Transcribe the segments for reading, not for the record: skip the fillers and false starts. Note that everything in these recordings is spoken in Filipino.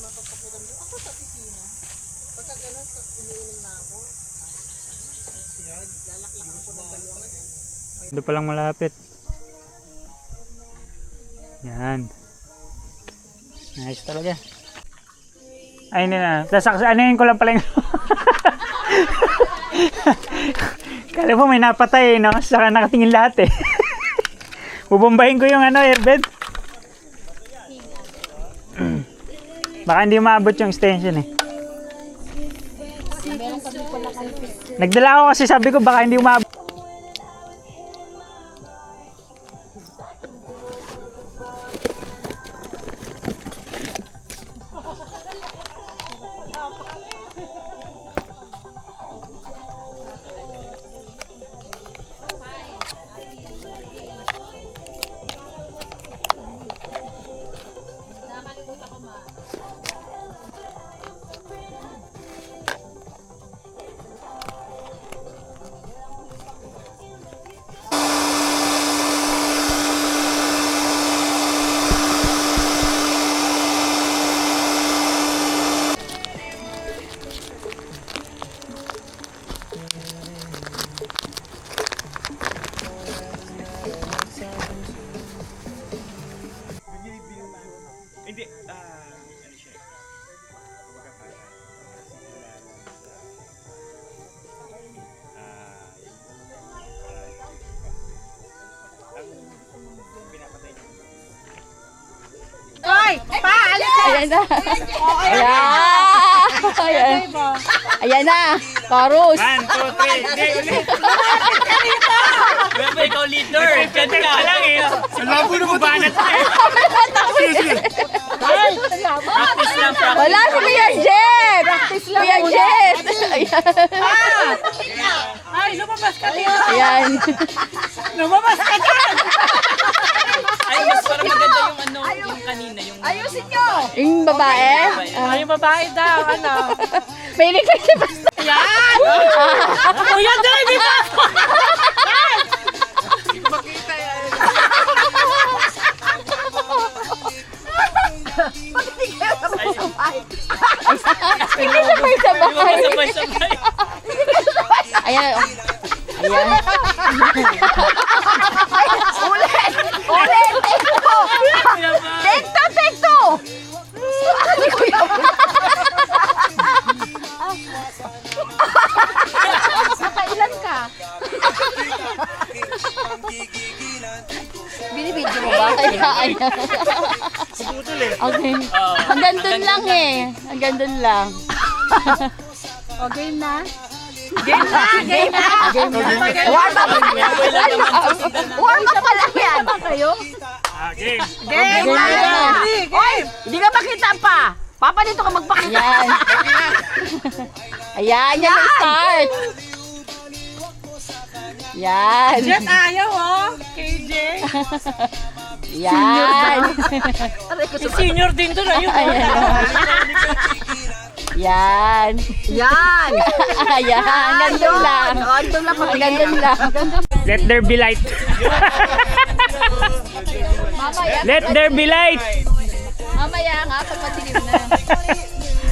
Ako sa pisina. Pagka gano'n, umiinom na ako. Lalaki ko po ng dalawang. Doon pa lang malapit. Yan. Nice talaga. Ay, hindi na. Anuhin ko lang pala yung... Kala mo may napatay, no? Saka nakatingin lahat eh. Bubombahin ko yung airbed. Baka hindi maabot yung extension eh. Nagdala ako kasi sabi ko baka hindi maabot. Hindi, ano siya? Hoy! Pa! Alis ka! Ayan na. Ayan. Ayan na. Chorus. 1, 2, 3. Hindi, ulit. Bebe, ikaw leader! Diyan ka lang eh! Labo na banat ka eh. Practice lang, practice! Wala si Kuya Jet. Kuya Jet. Ay, lumabas ka dito! Ayan. Lumabas ka dyan! Ay, mas parang maganda yung ano, yung kanina, yung... Ayusin nyo! Yung babae. Ay, yung babae daw, ano? May request si Basta. Yan! Kuya, doon! Di ba? Hindi sabay sabay. Sabay-sabay! Ayan. Ayan. Ulit! Ulit! Take two! Take two! Take two! Nakailan ka? Binibidyo mo ba? Ayan. Okay. Hanggang dun lang eh. Hanggang dun lang. O, game na? Game na! Game na! Game na. Warm up! Warm up pa lang yan! kayo? Game. Game! Game na. Oy! Hindi ka makita pa! Papa, dito ka magpakita! Ayan. Ayan. Yan ang start. Yan. Jet, ayaw oh! KJ! Yan. Si senior din doon, ayun! Yan. Yan! Ayan. Hanggang dun lang. Andun lang Hanggang dun lang. Let there be light. Mamaya. Let there be light. Mamaya nga pag madilim na.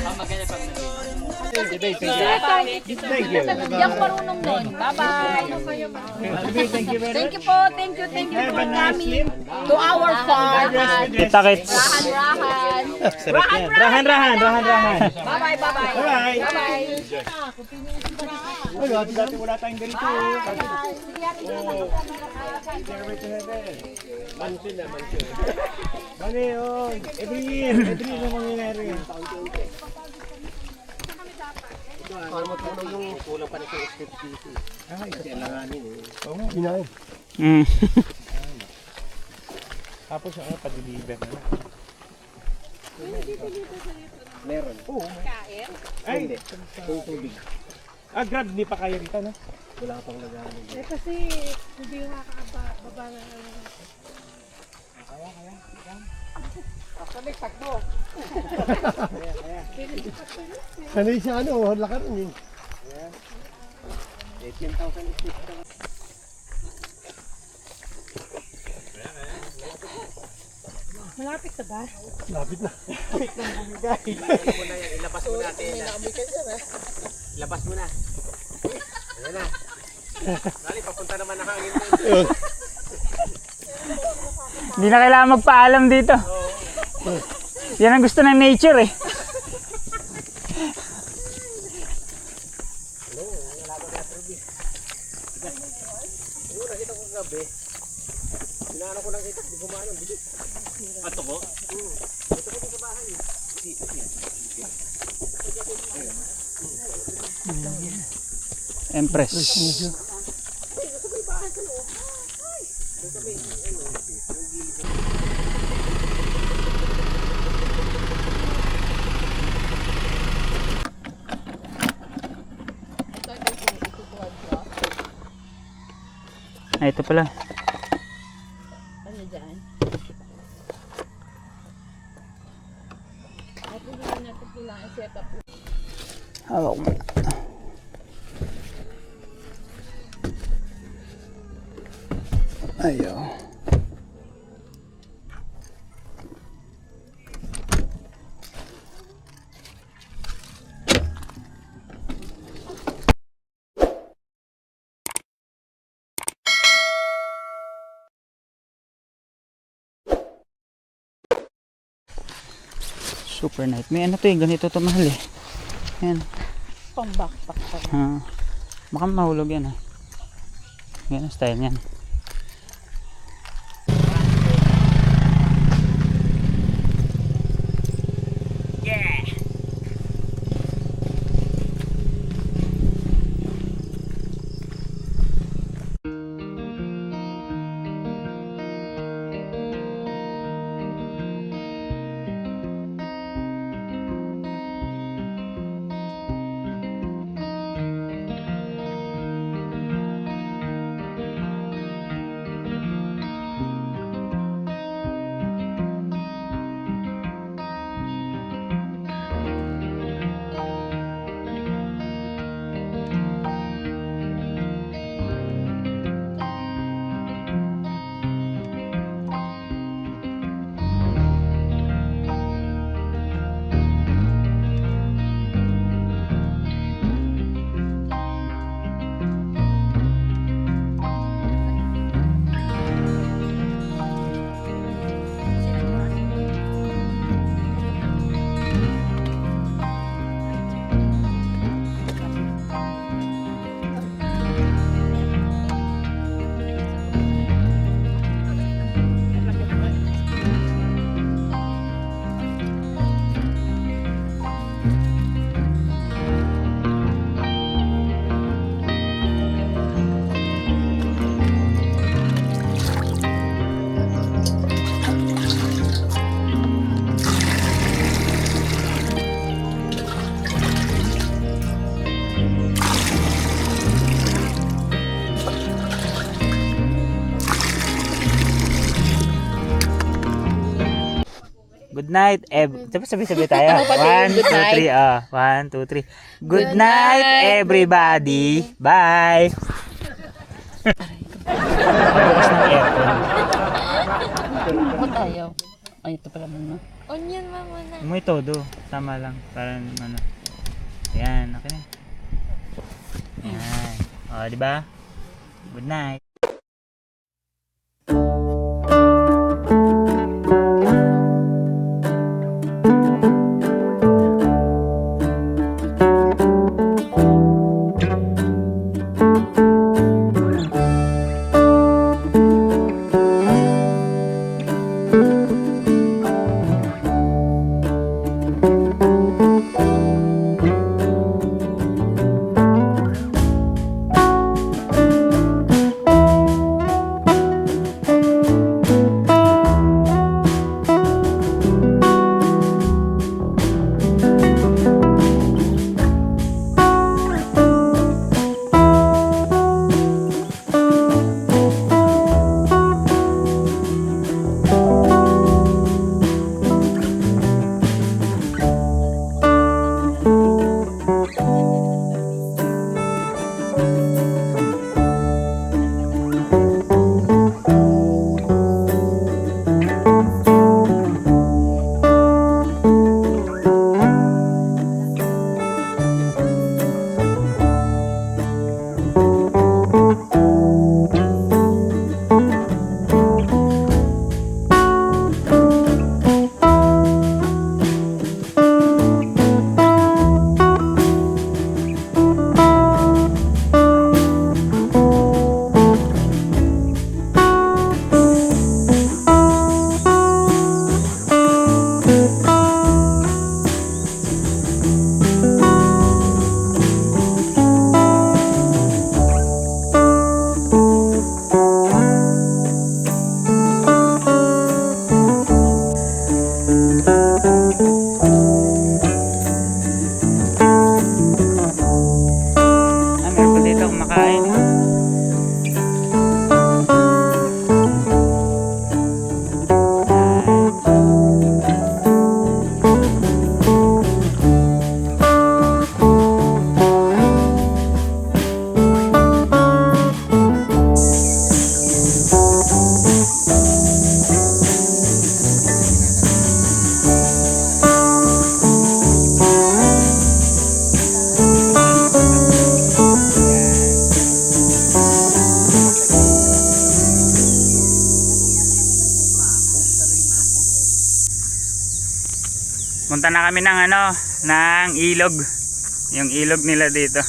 Maganda pag Yung marunong nun. Bye-bye. Thank you po, thank you for coming to our farm. Kita-kits. Rahan-rahan. Rahan. Bye-bye, bye-bye. Bye. Dati wala tayong ganito. Bale, oh. Every year na mangyayari. Para matulog yung kulang pa nito SPPC. Kasi alanganin eh. Oo. Binaw. Tapos pa-deliver na. Meron. Oo. Kain? Ay, Hindi. Yung tubig. Grab, hindi pa kaya rito, no? Wala pang nagaano. Kasi hindi nakakababa na Sanay siya ano, laka rin eh. 18,000 is Malapit na ba? Lapit na. Wait lang bumigay. Ilabas mo natin. Ilabas mo na. Ayan na. Dali, papunta naman ang hangin doon. Hindi na kailangan magpaalam dito. Yan ang gusto ng nature eh. Nakita ko gabi. Sinano ko lang kita, di gumaan ang bilis. Ato ko? Ito ko sa bahay. Empress. Ay, ito pala. Ano dyan? At hindi na natin kailangan set up. Hawak mo. Ayaw. Super night. May ano to eh, ganito to mahal eh. Ayan. Pang backpack pa. Baka mahulog yan ah. Ganyan ang style yan. Good night, sabi tayo. 1, 2, 3. 1, 2, 3. Good night, everybody. Bye. Bukas ng aircon. Ako tayo. Ay, ito pala muna. Onion mama na. Umuwi todo. Tama lang. Parang ano. Ayan, okay na. Ayan. O, diba? Good night. Meron pa dito kumakain. Punta na kami ng ano, ng ilog. Yung ilog nila dito.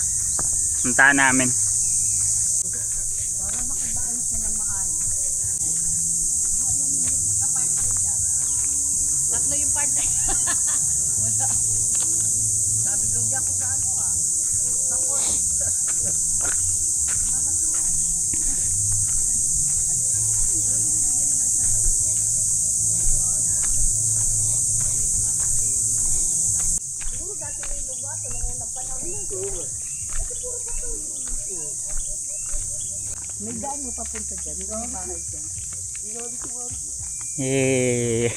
Punta namin. Eh.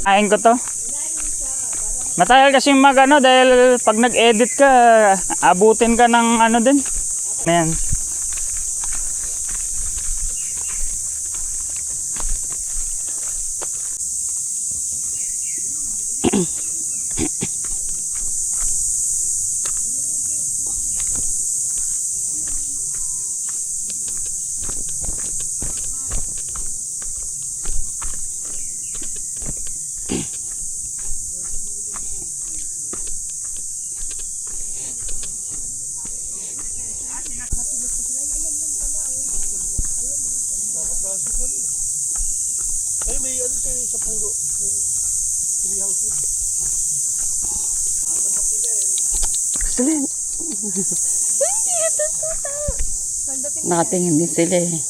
Kain ko to. Matagal kasi mag ano dahil pag nag-edit ka, abutin ka ng ano din. Ayan. Ay, may ano tayo sa puno. Yung tree house yun. Excellent. Nakatingin din sila eh.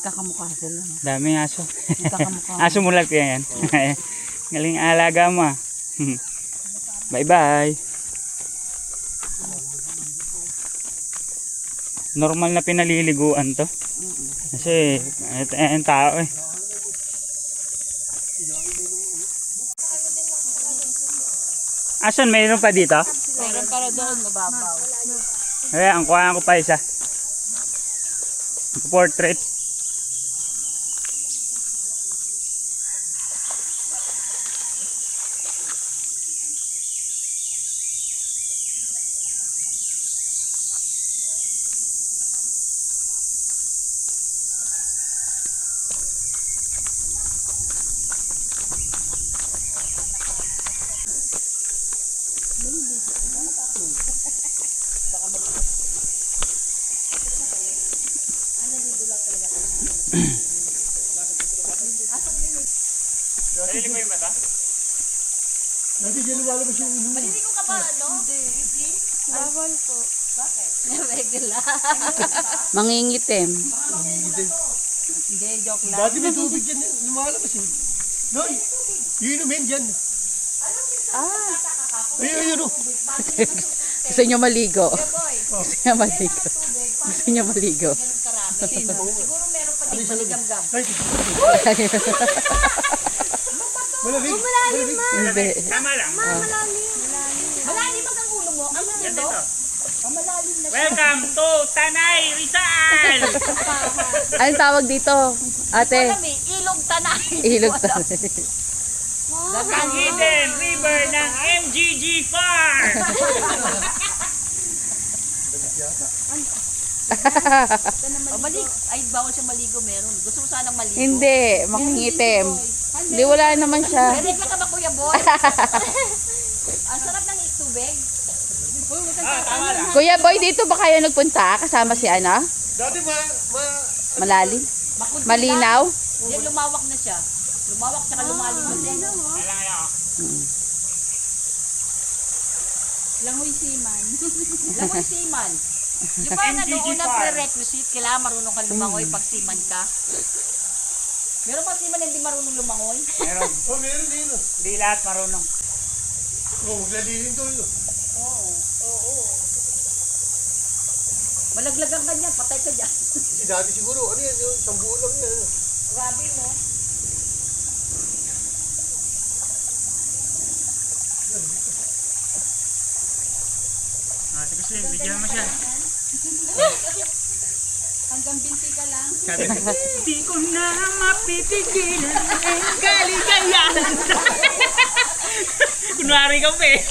Kakamukha sila. No? Daming aso. Kakamukha. Aso mulat yan. Galing alaga mo. Ah. Bye bye. Normal na pinaliliguan to. Kasi ang tao eh. Asan mayroon pa dito? Meron para doon, mababaw. Kaya ang kuha ko pa isa. Portrait. Sarili ko yung mata? Dati dyan lumalabas yung inuman. Maliligo ka ba, ano? Hindi. Bawal po. Bakit? Regular. Mangingitim. Hindi, joke lang. Dati may tubig dyan lumalabas yun. Noy, yung inumin dyan. Ayun, oh. Gusto nyo maligo. Gusto nyo maligo. Gusto nyo maligo. Siguro meron pa din maligam-gam. Ay, malamig. Hindi. Tama lang. Malalim ang ulo mo. Ano dito? Malalim na. Welcome to Tanay Rizal! Anong tawag dito? Ate? Alam eh, ilog tanay. Ilog tayo. Ang hidden river ng MGG Farm! Maligo. Ay, bawal siya maligo meron. Gusto mo sanang maligo? Hindi, makingitim. Hindi, wala naman siya. Meron ka ba, Kuya Boy? Ang sarap ng tubig. Kuya Boy, dito ba kayo nagpunta? Kasama si Ana? Dati Malalim? Malinaw? Yan, lumawak na siya. Lumawak tsaka lumalim na siya. Langoy Siman. Langoy seaman. Di ba na doon na prerequisite, kailangan marunong ka lumangoy pag seaman ka? Meron ba seaman na hindi marunong lumangoy? Meron. Oh, meron din. Hindi lahat marunong. Oh, maglalilin to. Malaglagan ka niyan, patay ka dyan. Si Daddy siguro, ano yan, yung isang buo lang yan. Grabe mo. Sige, Slim, bigyan mo siya. Hanggang binti ka lang. Sabi ko, di ko na mapitigilan ang kaligayahan. Kunwari ka pa eh.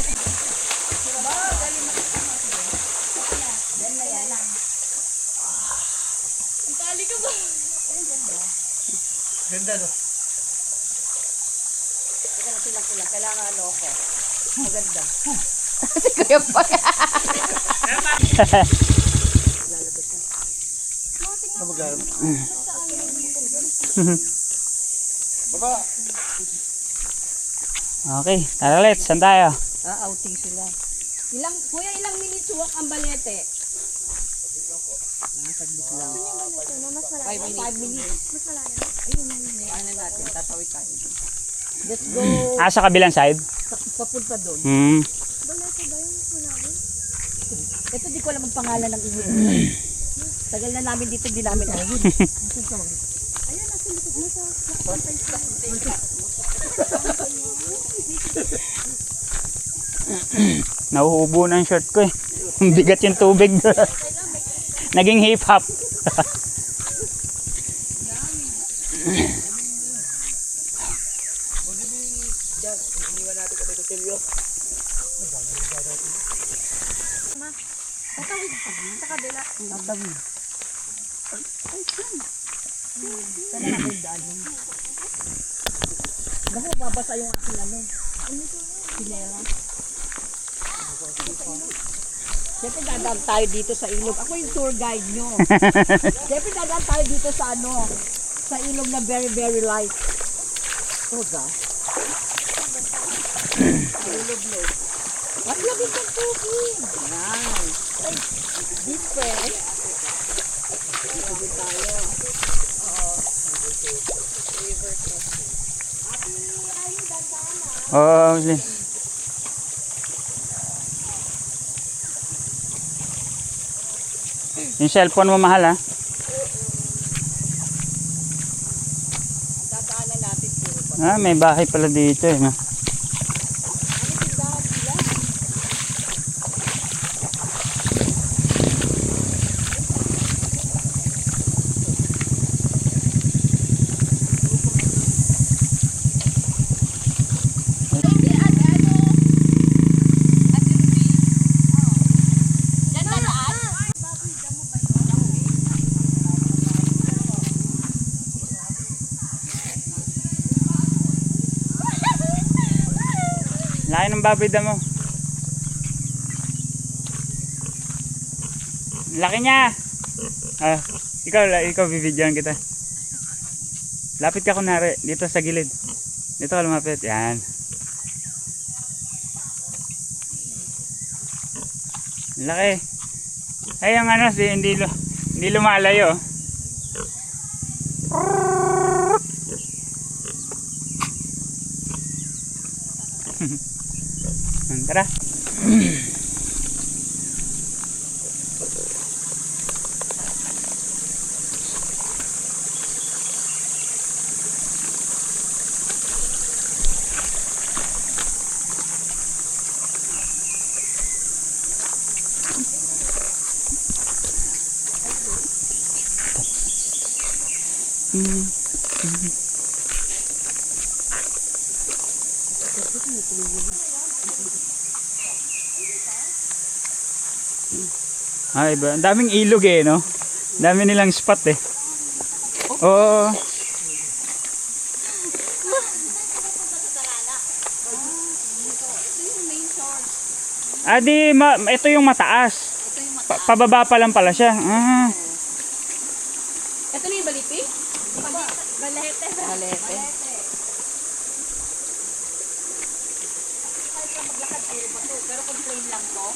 Ang tali ka ba? Ganda, no? Kailangan ano ako. Maganda. Si Kuya Boy. Ano maglalaro? Baba. Okay, tara let's. Saan tayo? Outing sila. Kuya, ilang minutes walk ang balete? 5 minutes. Ano natin, tatawid tayo. Let's go. Sa kabilang side? Papunta doon. Ito di ko alam ang pangalan ng ilog. Tagal na namin dito, di namin alam. Nauubo na ang short ko eh. Ang bigat yung tubig. Naging hip hop. Naku, babasa yung aking ano. Pinera. Siyempre dadaan tayo dito sa ilog. Ako yung tour guide nyo. Siyempre dadaan tayo dito sa ano. Sa ilog na very very light. Oh gosh. Ilog na. Ang labig ng tubig. Yan. Ay, deep fresh. Dito din tayo. Oo, Slim. Yung cellphone mo mahal ha? Dadaanan natin puro pa. May bahay pala dito eh. No? Yan na daan? Laki ng baboy damo. Laki niya. Ikaw bibidyoan kita. Lapit ka kunwari dito sa gilid. Dito ka lumapit. Yan. Laki. Ay yung ano hindi lumalayo. Tara. Ay ba, ang daming ilog eh, no? Dami nilang spot eh. Oo. Ito yung mataas. Ito yung mata. Pababa pa lang pala siya. Ah. Ito na yung baliti? Balete. Balete. Pero kung plain lang to.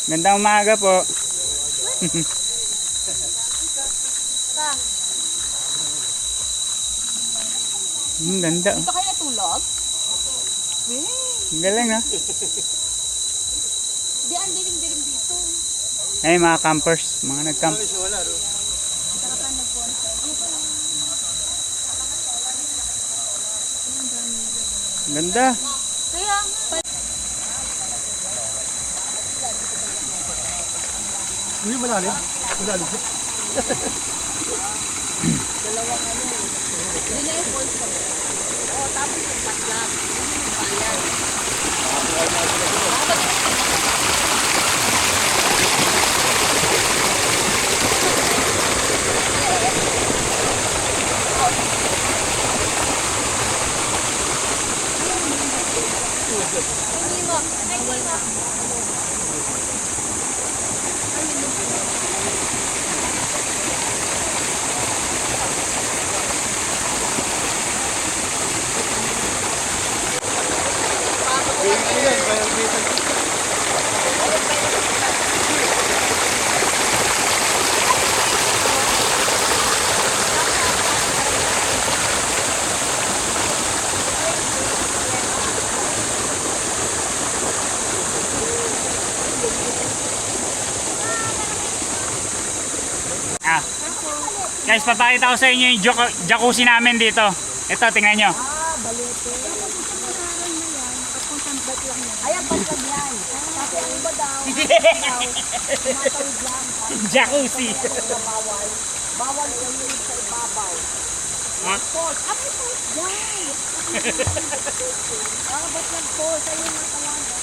Gandang umaga po. Ganda. Dito kayo natulog? Ang galing ha. Di, ang dilim-dilim dito. Ay, mga campers. Mga nag-camp. Ganda. Kaya, Hindi malalim. Malalim. yun na yung falls ko. Oo, tapos yung patlang. Bayan. Hindi mo. Ah. Guys, papakita ko sa inyo yung jacuzzi namin dito. Ito, tingnan nyo. Ayan, pagkag yan. Kasi ang iba daw, tumatawid lang. Jacuzzi. Bawal. Bawal yung sa ibabaw. Huh? Pause. Apa pause dyan? Ba't ng pause? Ayun ang tawagan.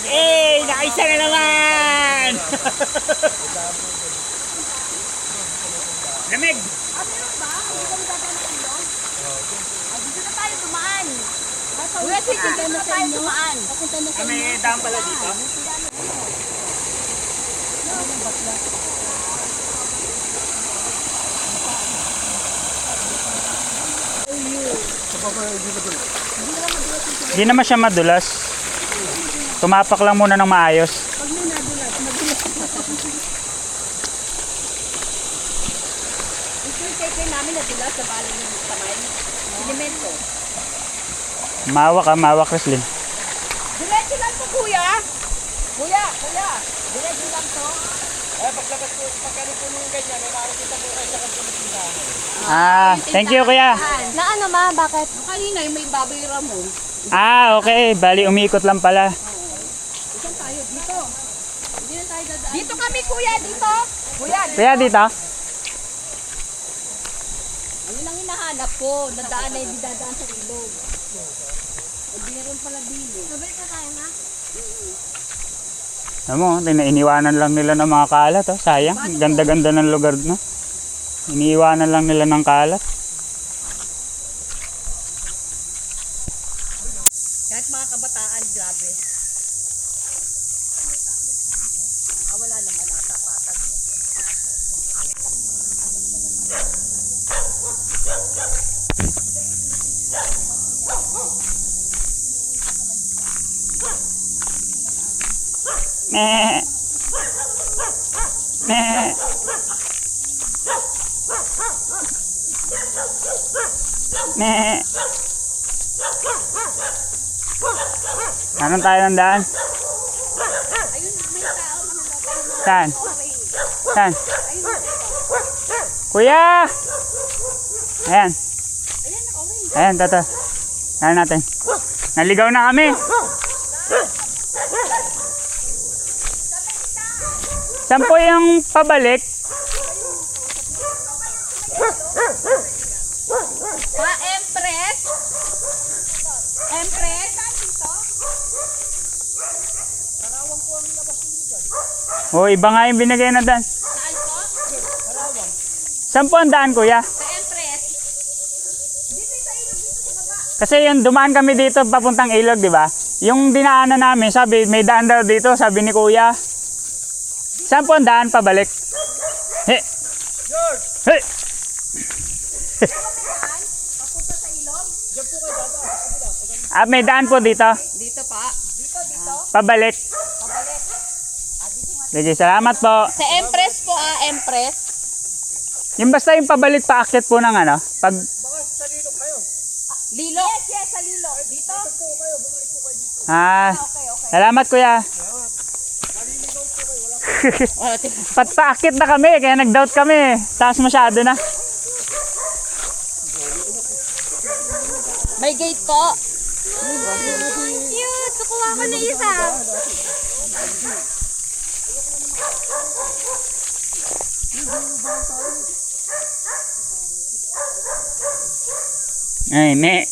Eh, nakaisa na naman! Lamig! Meron ba? Hindi kami dadaan doon? Dito na tayo dumaan. Kuya, sige, dito na tayo dumaan. May dam pala dito. Hindi naman siya madulas. Tumapak lang muna ng maayos. Ito yung keke namin na dila sa bala ng kamay. Elemento. Mawak Roslyn. Diretso lang to, kuya. Kuya. Diretso lang to. Paglabas ko, pagkano po nung ganyan, may makakita po kayo sa kanila. Ah, thank you kuya. Na ano ma, bakit? Kanina yung may baboy ramo. Ah, okay. Bali, umikot lang pala. Saan tayo? Dito. Hindi na tayo dadaan. Dito kami, kuya. Dito. Kuya, Kuya, dito. Ayun ang hinahanap ko. Nadaan na hindi dadaan sa ilog. Hindi meron pala dili. Sabay ka tayo na. Alam mo, iniwanan lang nila ng mga kalat. Oh. Sayang, ganda-ganda ng lugar, no? Iniiwanan lang nila ng kalat. kahit mga kabataan, grabe. Wala naman natapatan. Meh. Meh. Ne. Anong tayo ng daan? Saan? Saan? Kuya! Ayan. Ayan, tata. Ayan natin. Naligaw na kami. Saan po yung pabalik? Pa, Empress? Empress? O, iba nga yung binigay na daan. Saan po? Saan po ang daan, kuya? Sa Empress. Kasi yung dumaan kami dito papuntang ilog, di ba? Yung dinaanan namin, sabi, may daan daw dito, sabi ni kuya. Saan po ang daan pabalik? He. He. May daan po dito. Dito pa. Pabalik. Sige, salamat po. Sa Empress po Empress. Yung basta yung pabalik paakyat po ng ano, pag Lilo? Yes, sa Lilo. Dito? Salamat kuya. Paakyat na kami, kaya nag-doubt kami. Taas masyado na. May gate po. Cute! Kukuha ko na isa. Ay, me.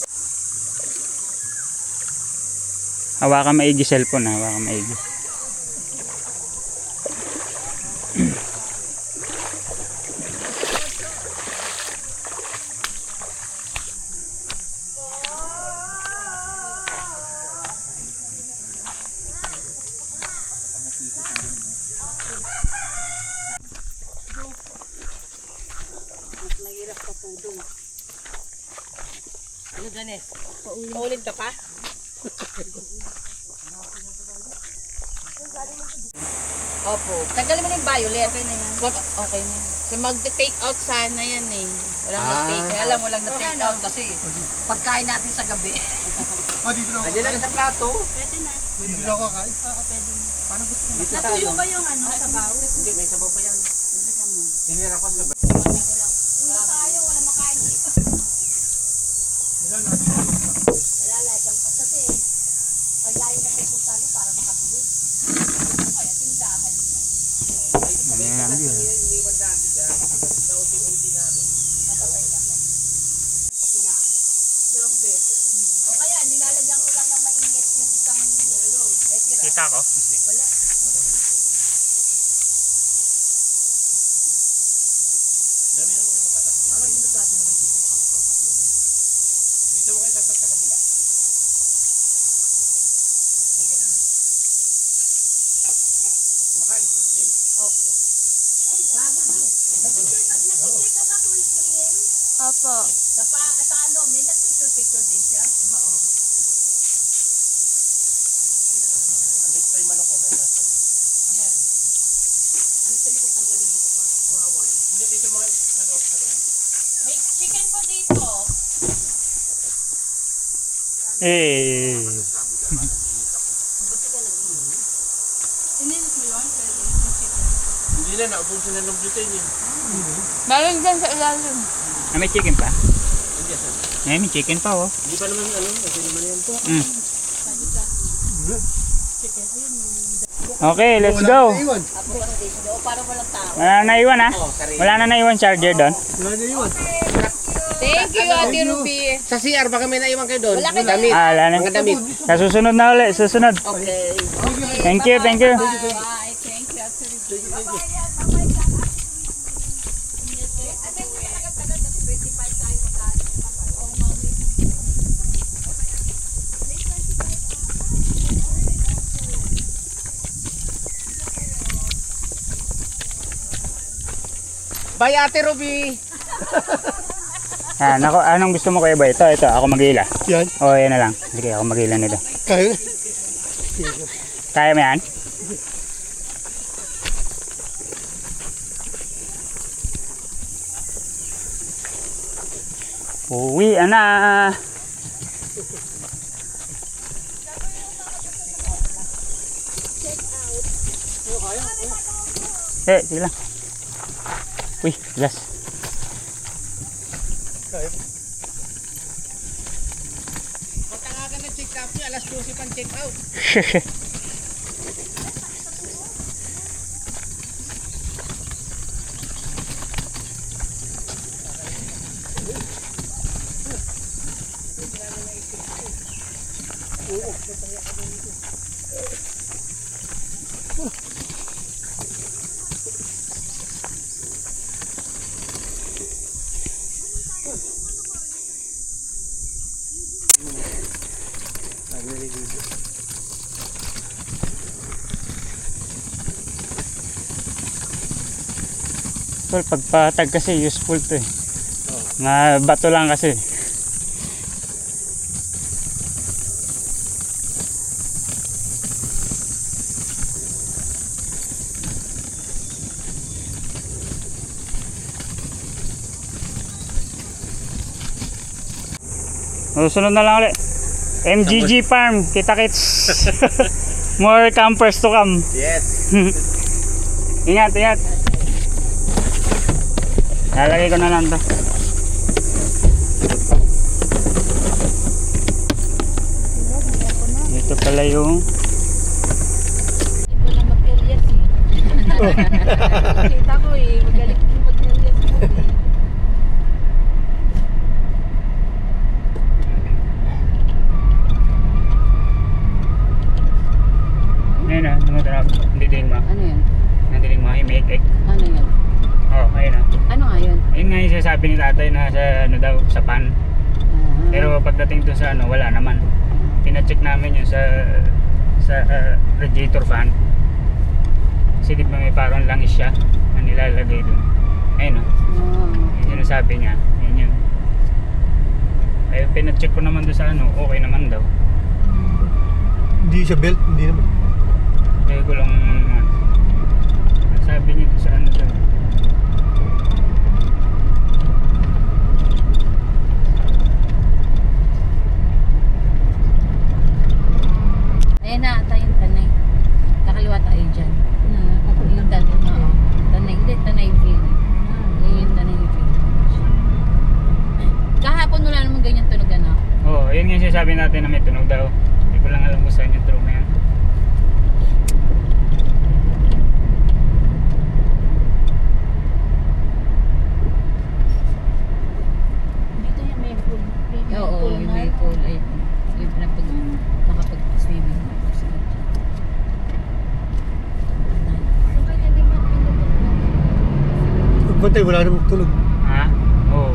Hawakan maigi cellphone, hawakan maigi. Ano, Janes? Paulit ka pa? Opo. Tanggalin mo na yung violet. Okay na yan. Okay na yan. So mag-take out sana yan eh. Walang na-take. Kaya lang walang na-take out kasi pagkain natin sa gabi. Andiyan lang sa plato. Natuyo ba yung ano, sabaw? Hindi, may sabaw pa yan. Hinira ko sa Kita ko. Opo. Sa ano, may nagpicture din siya. May chicken po dito. Eh. Hindi na, naubos sila ng butane eh. Meron dyan sa ilalim. May chicken pa? May chicken pa oh. Hindi pa naman kasi naman yan po. Okay, let's go. Parang walang tao. Wala na naiwan ha? Wala na naiwan charger doon. Thank you, Ate Ruby. Sa CR, baka may naiwan kayo doon. Wala ka Damit. Wala na. Mga damit. Sa susunod na ulit, susunod. Okay. Thank you, thank you. Bye. Thank you, Ate Ruby. Bye, Ate Ruby. Yan, ako, anong gusto mo kuya ba? Ito, ako mag-ila. Yan. O, yan na lang. Sige, ako mag-ila nito. Kaya na. Kaya mo yan? Uwi na. Sige lang. Uy, gas. Matangagan ng check up niya, alas 12 pang check out. Tol, pagpatag kasi useful to eh. Mga bato lang kasi. Sunod na lang ulit. MGG Farm, kita-kits. More campers to come. Yes. Ingat, ingat. Lalagay ko na lang to. Ito pala yung Hindi ko na mag-elias eh. Kita ko eh, magaling ko mag-elias mo eh. ayun na, tumuturap. Hindi din mo. Ano yan? Hindi din mo, i-make-ek. Ano yan? Oh, ayun na. Ano nga yun? Ayun nga yung sinasabi ni tatay na sa ano daw, sa pan. Pero pagdating doon sa ano, wala naman. Pina-check namin yun sa radiator fan. Kasi di ba may parang langis siya na nilalagay doon. Ayun o. Yun yung nasabi niya. Yun yun. Ay pina-check ko naman doon sa ano, okay naman daw. Hindi siya belt, hindi naman. Kaya ko lang sabi niya doon sa ano daw. Ayan na, tayong tanay. Kakaliwa tayo dyan. Yung tanay, oo. Tanay, hindi, tanay view. Yan yung tanay view. Kahapon wala naman ganyan tunog ano. Oo, yun yung sinasabi natin na may tunog daw. Hindi ko lang alam kung saan yung tunog na yan. Dito yung may pool. Oo, may pool. Ay, yung nakapag-swimming. Pagbantay, wala namang tunog. Ha? Oo.